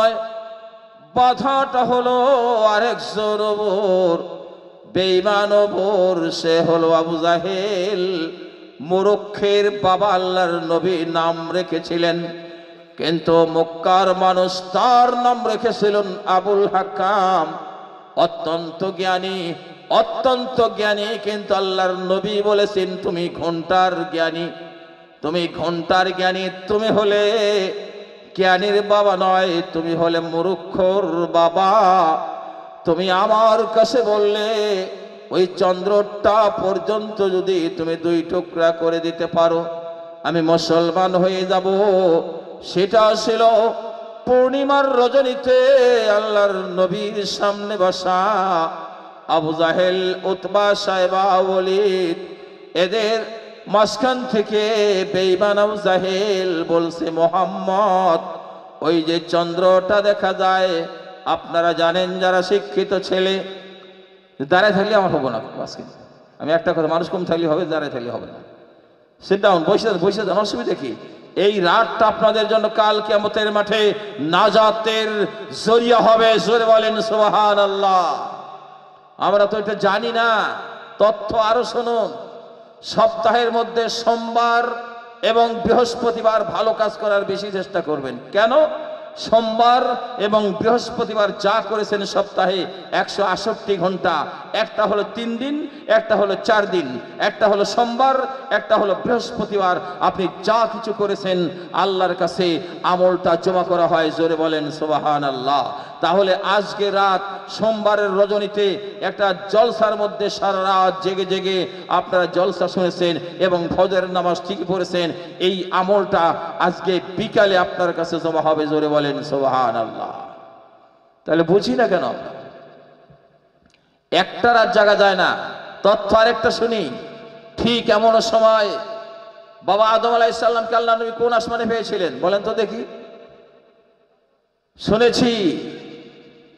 নয়, বাধাটা হলো আরেকজন ওপর, বেঈমান ওপর, সে হলো আবু জাহেল। মুরুক্ষের বাবা আল্লাহর নবী নাম রেখেছিলেন, কিন্তু মক্কার মানুষ তার নাম রেখেছিলেন আবুল হাকাম। অত্যন্ত জ্ঞানী, অত্যন্ত জ্ঞানী, কিন্তু আল্লাহর নবী বলেছেন তুমি ঘন্টার জ্ঞানী, তুমি ঘন্টার জ্ঞানী, তুমি হলে জ্ঞানীর বাবা নয়, তুমি হলে মুরুক্ষর বাবা। তুমি আমার কাছে বললে ওই চন্দ্রটা পর্যন্ত যদি তুমি 2 টুকরা করে দিতে পারো, আমি মুসলমান হয়ে যাব। সেটা ছিল পূর্ণিমার রজনীতে আল্লাহর নবীর সামনে বসা আবু জাহেল, উতবা, সাইবা, ওয়ালিদ, এদের মাঝখান থেকে বেঈমান আবু জাহেল বলছে, মোহাম্মদ, ওই যে চন্দ্রটা দেখা যায়, আপনারা জানেন যারা শিক্ষিত ছেলে, দাঁড়ায় থাকলে আমার হবো না আজকে। আমি একটা কথা, মানুষ কম থাকলে হবে, দাঁড়ায় থাকলে হবে না। সিট ডাউন, বসে বসে যান, অসুবিধা কি? এই রাতটা আপনাদের জন্য কাল কিয়ামতের মাঠে নাজাতের জরিয়া হবে। জোরে বলেন সুবহানাল্লাহ। আমরা তো এটা জানি না, তথ্য আরো শুনুন। সপ্তাহের মধ্যে সোমবার এবং বৃহস্পতিবার ভালো কাজ করার বেশি চেষ্টা করবেন। কেন? সোমবার এবং বৃহস্পতিবার যা করেছেন সপ্তাহে 168 ঘন্টা, একটা হলো 3 দিন, একটা হলো 4 দিন, একটা হলো সোমবার, একটা হলো বৃহস্পতিবার, আপনি যা কিছু করেছেন আল্লাহর কাছে আমলটা জমা করা হয়। জোরে বলেন সুবহানাল্লাহ। তাহলে আজকে রাত সোমবারের রজনীতে একটা জলসার মধ্যে সারা রাত জেগে জেগে আপনারা জলসা শুনেছেন এবং ফজরের নামাজ ঠিকই পড়েছেন, এই আমলটা আজকে বিকালে আপনার কাছে জমা হবে। জোরে বলেন সুবহানাল্লাহ। তাহলে বুঝি না কেন একটা রাত জাগা যায় না? তথ্য আরেকটা শুনি। ঠিক এমন সময় বাবা আদম আলাইহিস সালামকে আল্লাহ নবী কোন আসমানে পেয়েছিলেন বলেন তো দেখি? শুনেছি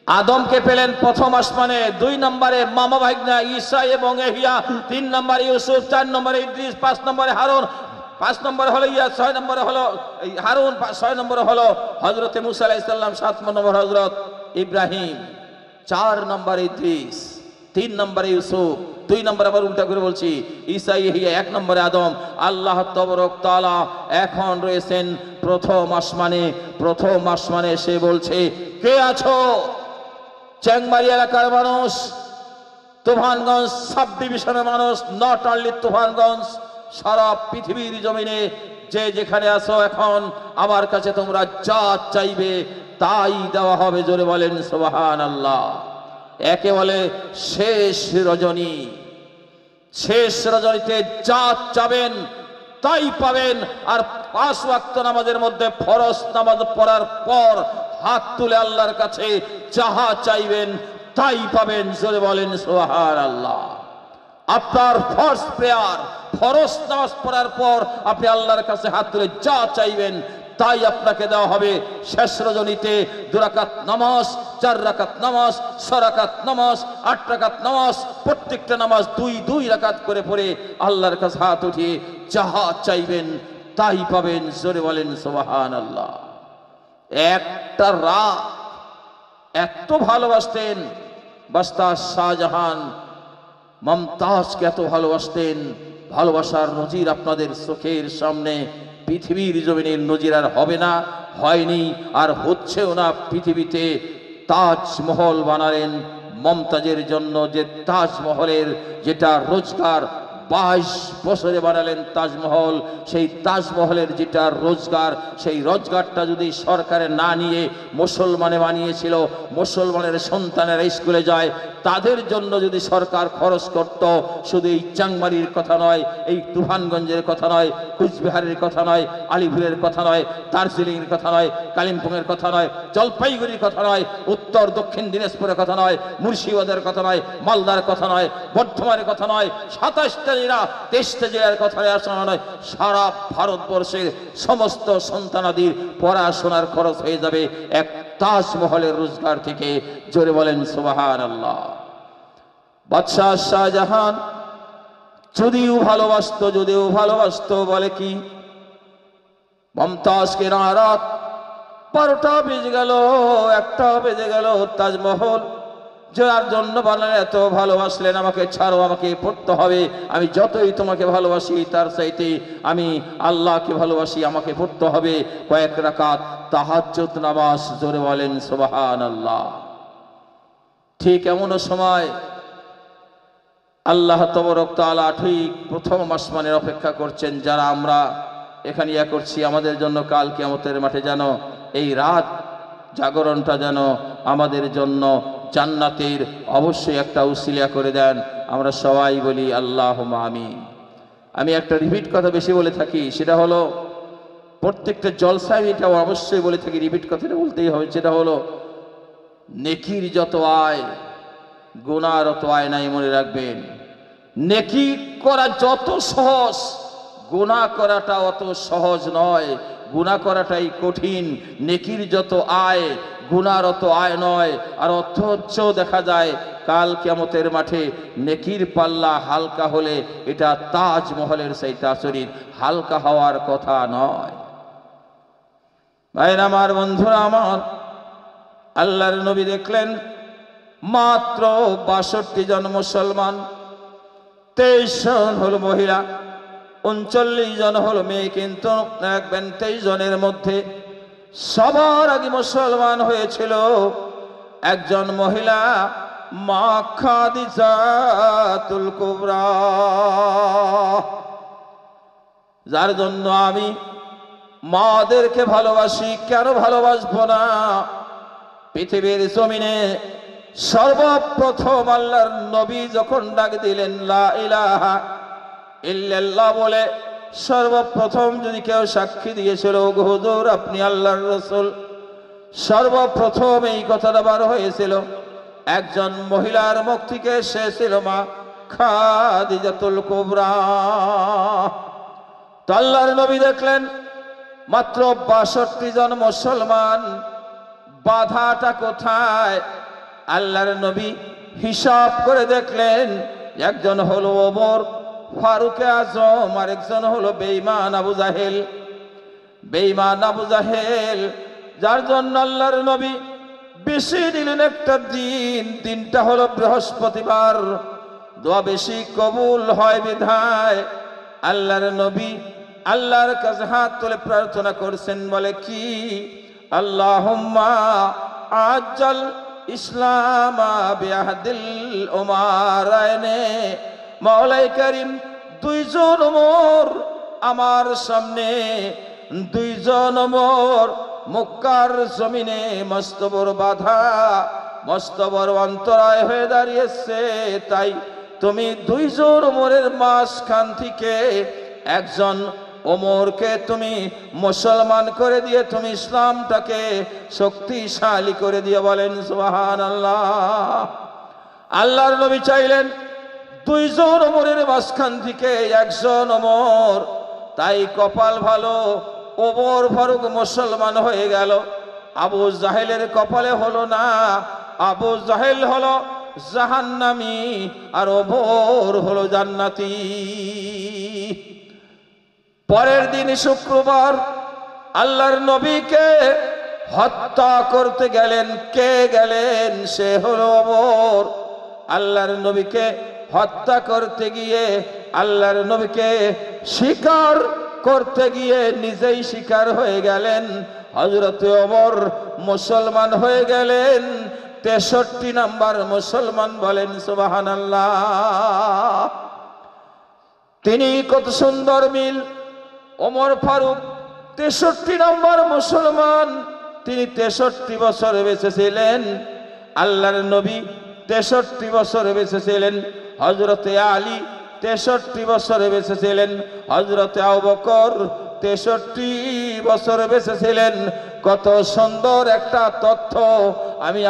আদমকে পেলেন প্রথম আসমানে, 2 নম্বরে মামা ভাগনা ঈসা এবং ইহইয়া, 3 নম্বরে ইউসুফ, 4 নম্বরে ইদ্রিস, 5 নম্বরে হারুন, 5 নম্বরে হলো ইয়া, 6 নম্বরে হলো হারুন, 6 নম্বরে হলো হযরতে মুসা আলাইহিস সালাম, 7 নম্বর হযরত ইব্রাহিম, 4 নম্বরে ইদ্রিস, 3 নম্বরে ইউসুফ, 2 নম্বরে আবার উল্টা করে বলছি ঈসা, ইহইয়া, 1 নম্বরে আদম। আল্লাহ তাবারক তাআলা এখন রয়েছেন প্রথম আসমানে। প্রথম আসমানে সে বলছে, কে আছো? চ্যাংমারি এলাকার মানুষ, তুফানগঞ্জ সাব ডিভিশনের মানুষ, নট অনলি তুফানগঞ্জ, সারা পৃথিবীর জমিনে যে যেখানে আছো, এখন আমার কাছে তোমরা যা চাইবে তাই দেওয়া হবে। জোরে বলেন সুবহানাল্লাহ। একে বলে শেষ রজনী। শেষ রজনীতে যা চাবেন তাই পাবেন। আর 5 ওয়াক্ত নামাজের মধ্যে ফরজ নামাজ পড়ার পর হাত তুলে আল্লাহর কাছে যাহা চাইবেন তাই পাবেন। জোরে বলেন সুবহানাল্লাহ। আপনার ফার্স্ট প্রেয়ার, ফরজ নামাজ পড়ার পর আপনি আল্লাহর কাছে হাত তুলে যা চাইবেন তাই আপনাকে দেওয়া হবে। শেষ রজনীতে 2 রাকাত নামাজ, 4 রাকাত নামাজ, 6 রাকাত নামাজ, 8 রাকাত নামাজ, প্রত্যেকটা নামাজ 2 রাকাত করে পড়ে আল্লাহর কাছে হাত উঠিয়ে যাহা চাইবেন তাই পাবেন। জোরে বলেন সুবহানাল্লাহ। একটা রাত এত ভালোবাসতেন বাদশাহ শাহজাহান, মমতাজকে এত ভালোবাসতেন, ভালোবাসার নজির আপনাদের চোখের সামনে পৃথিবীর জমিনের নজির আর হবে না, হয়নি, আর হচ্ছেও না। পৃথিবীতে তাজমহল বানালেন মমতাজের জন্য, যে তাজমহলের যেটা রোজগার 22 বছরে বানালেন তাজমহল, সেই তাজমহলের যেটা রোজগার, সেই রোজগারটা যদি সরকারে না নিয়ে মুসলমানে বানিয়েছিল, মুসলমানের সন্তানেরা স্কুলে যায়, তাদের জন্য যদি সরকার খরচ করত, শুধু এই চাংমারির কথা নয়, এই তুফানগঞ্জের কথা নয়, কুচবিহারের কথা নয়, আলিপুরের কথা নয়, দার্জিলিংয়ের কথা নয়, কালিম্পংয়ের কথা নয়, জলপাইগুড়ির কথা নয়, উত্তর দক্ষিণ দিনাজপুরের কথা নয়, মুর্শিদাবাদের কথা নয়, মালদার কথা নয়, বর্ধমানের কথা নয়, 27টা জেলা 23টা জেলার কথা আসা নয়, সারা ভারতবর্ষের সমস্ত সন্তানাদির পড়াশোনার খরচ হয়ে যাবে এক তাজমহলের রোজগার থেকে। জোরে বলেন সুবহানাল্লাহ। বাদশাহ শাহজাহান যদিও ভালোবাসতো, বলে কি, মমতাজকে রাত 12টা বেজে গেল, 1টা বেজে গেল। তাজমহল যার জন্য বানালেন, এত ভালোবাসলেন, আমাকে ছাড়ো, আমাকে পড়তে হবে, আমি যতই তোমাকে ভালোবাসি তার চাইতে আমি আল্লাহকে ভালোবাসি, আমাকে পড়তে হবে কয়েক রাকাত তাহাজ্জুদ নামাজ। জোরে বলেন সুবহানাল্লাহ। ঠিক এমন সময় আল্লাহ তাবারক তাআলা ঠিক প্রথম আসমানের অপেক্ষা করছেন, যারা আমরা এখানে ইয়া করছি, আমাদের জন্য কাল কিয়ামতের মাঠে যেন এই রাত জাগরণটা যেন আমাদের জন্য জান্নাতের অবশ্যই একটা উসিলা করে দেন। আমরা সবাই বলি আল্লাহুম্মা আমিন। আমি একটা রিপিট কথা বেশি বলে থাকি, সেটা হলো প্রত্যেকটা জলসায় এটা অবশ্যই বলে থাকি, রিপিট কথাটা বলতেই হবে। সেটা হলো নেকির যত আয় গুনার অত আয় নাই, মনে রাখবেন। নেকি করা যত সহজ, গুনাহ করাটা অত সহজ নয়, গুনাহ করাটাই কঠিন। নেকির যত আয় গুনার অত আয় নয়। আর অথচ দেখা যায় কাল কিয়ামতের মাঠে নেকির পাল্লা হালকা হলে এটা তাজমহলের চাইতে আচরিত হালকা হওয়ার কথা নয়। ভাইরা আমার, বন্ধুরা আমার, আল্লাহর নবী দেখলেন মাত্র 62 জন মুসলমান, 23 জন হলো মহিলা, 39 জন হলো মেয়ে। কিন্তু দেখবেন 23 জনের মধ্যে সবার আগে মুসলমান হয়েছিল একজন মহিলা, মা খাদিজাতুল কুবরা, যার জন্য আমি মাদেরকে ভালোবাসি। কেন ভালোবাসবো না? পৃথিবীর জমিনে সর্বপ্রথম আল্লাহর নবী যখন ডাক দিলেন লা ইলাহা ইল্লাল্লাহ বলে, সর্বপ্রথম যদি কেউ সাক্ষী দিয়েছিল হুজুর আপনি আল্লাহর রাসূল, সর্বপ্রথম এই কথাটা বার হয়েছিল একজন মহিলার মুখ থেকে, সে ছিল মা খাদিজাতুল কুবরা। তো আল্লাহর নবী দেখলেন মাত্র 62 জন মুসলমান, বাধাটা কোথায়? আল্লাহর নবী হিসাব করে দেখলেন একজন হলো ওমর ফারুকে আজম, আর একজন হলো বেঈমান আবু জাহেল। বেঈমান আবু জাহেল, যার জন্য আল্লাহর নবী বেশি দিলেন একটা দিন, দিনটা হলো বৃহস্পতিবার, দোয়া বেশি কবুল হয় বিধায় আল্লাহর নবী আল্লাহর কাছে হাত তুলে প্রার্থনা করছেন, বলে কি? আল্লাহুম্মা আজ্জাল ইসলাম বিআহদিল উমারাইনে। মাওলাই করিম, 2 জন ওমর আমার সামনে, 2 জন ওমর মক্কার জমিনে মস্ত বড় বাধা, মস্ত বড় অন্তরায় হয়ে দাঁড়িয়েছে। তাই তুমি 2 জন ওমরের মাঝখান থেকে একজন ওমরকে তুমি মুসলমান করে দিয়ে তুমি ইসলামটাকে শক্তিশালী করে দিয়ে। বলেন সুবহানাল্লাহ। আল্লাহর নবী চাইলেন 2 জন ওমরের মাঝখান থেকে একজন ওমর। তাই কপাল ভালো, ওমর ফারুক মুসলমান হয়ে গেল। আবু জাহেলের কপালে হলো না, আবু জাহেল হলো জাহান্নামী আর ওমর হলো জান্নাতি। পরের দিন শুক্রবার আল্লাহর নবীকে হত্যা করতে গেলেন। কে গেলেন? সে হলো ওমর। আল্লাহর নবীকে হত্যা করতে গিয়ে, আল্লাহর নবীকে শিকার করতে গিয়ে নিজেই শিকার হয়ে গেলেন। হযরত ওমর মুসলমান হয়ে গেলেন 63 নাম্বার মুসলমান। বলেন সুবহানাল্লাহ। তিনি কত সুন্দর মিল। ওমর ফারুক 63 নম্বর মুসলমান, তিনি 63 বছর বেঁচে ছিলেন। আল্লাহর নবী 63 বছর বেঁচে ছিলেন। হযরতে আলী 63 বছর বেঁচে ছিলেন। হযরতে আবু বকর 63 বছর বেঁচে ছিলেন। কত সুন্দর একটা তথ্য আমি